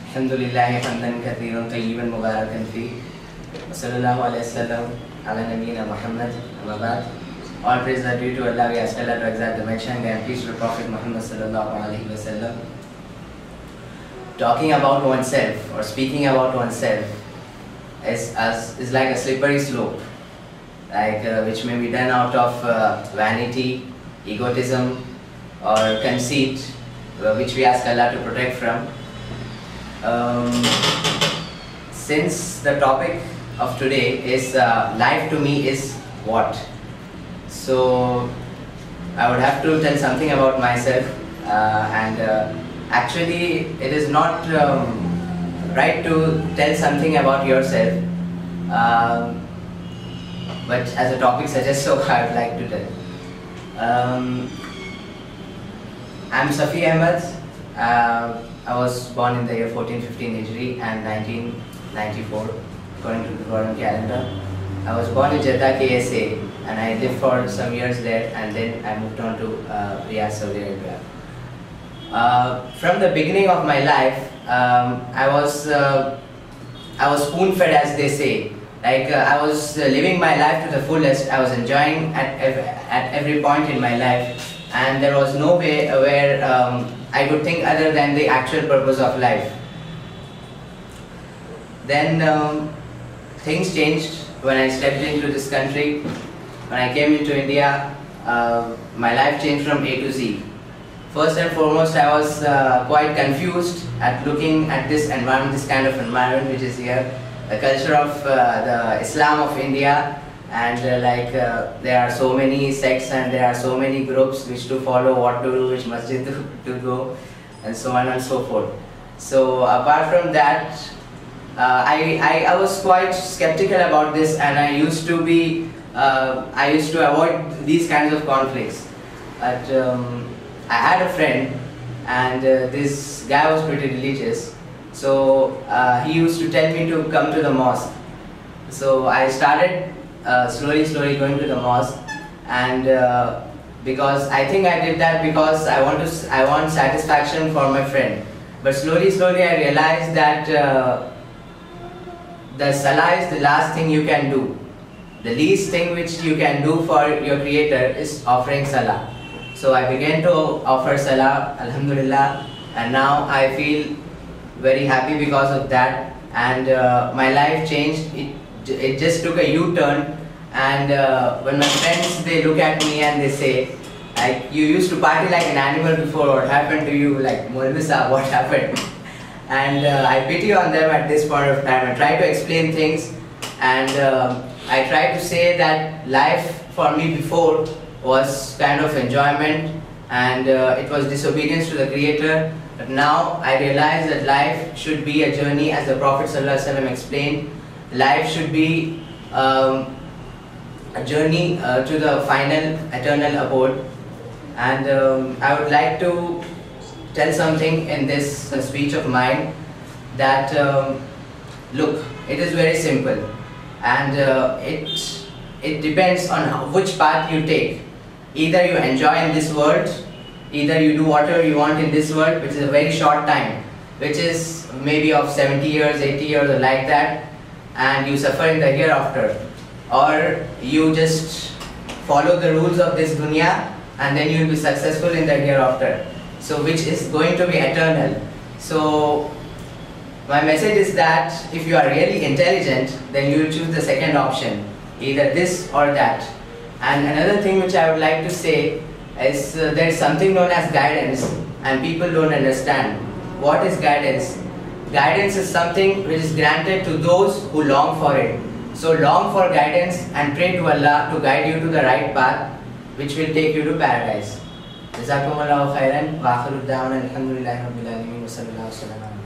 Alhamdulillahi hamdan kathiran tayyiban mubarakan fi wa sallallahu alayhi wa sallam ala nabiyyina Muhammad amma ba'd. All praise are due to Allah. We ask Allah to exalt the mentioned and peace to the Prophet Muhammad sallallahu alayhi wa sallam. Talking about oneself or speaking about oneself is like a slippery slope, which may be done out of vanity, egotism or conceit, which we ask Allah to protect from. Since the topic of today is life to me is what, so I would have to tell something about myself, actually it is not right to tell something about yourself, but as the topic suggests, so I would like to tell. I'm Safi Ahmed. I was born in the year 1415 Hijri and 1994 according to the Gregorian calendar. I was born in Jeddah, KSA, and I lived for some years there, and then I moved on to Riyadh, Saudi Arabia. From the beginning of my life, I was spoon-fed, as they say. I was living my life to the fullest. I was enjoying at every point in my life, and there was no way where I could think other than the actual purpose of life. Then things changed when I stepped into this country. When I came into India, my life changed from A to Z. First and foremost, I was quite confused at looking at this environment, this kind of environment which is here, the culture of the Islam of India, and there are so many sects and there are so many groups which to follow, what to do, which masjid to go, and so on and so forth. So apart from that, I was quite skeptical about this, and I used to avoid these kinds of conflicts. But I had a friend, and this guy was pretty religious, so he used to tell me to come to the mosque. So I started slowly going to the mosque, and because I think I did that because I want satisfaction for my friend. But slowly I realized that the salah is the last thing you can do. The least thing which you can do for your creator is offering salah. So I began to offer salah, alhamdulillah, and now I feel very happy because of that, and my life changed. It just took a U-turn, and when my friends, they look at me and they say, like, you used to party like an animal before, what happened to you? Like, Maulvi Sahab, what happened? And I pity on them at this point of time. I try to explain things, and I try to say that life for me before was kind of enjoyment, and it was disobedience to the Creator. But now I realize that life should be a journey, as the Prophet ﷺ explained. Life should be a journey to the final eternal abode. And I would like to tell something in this speech of mine, that look, it is very simple, and it depends on which path you take. Either you enjoy in this world, either you do whatever you want in this world, which is a very short time, which is maybe of 70 years, 80 years or like that, and you suffer in the hereafter, or you just follow the rules of this dunya and then you will be successful in the hereafter, so which is going to be eternal. So my message is that if you are really intelligent, then you will choose the second option, either this or that. And another thing which I would like to say is there is something known as guidance, and people don't understand. What is guidance? Guidance is something which is granted to those who long for it. So long for guidance and pray to Allah to guide you to the right path, which will take you to paradise. Jazakumullahu khairan wa akhiru da'wana alhamdulillahi rabbil alamin wa sallallahu alaihi wa sallam.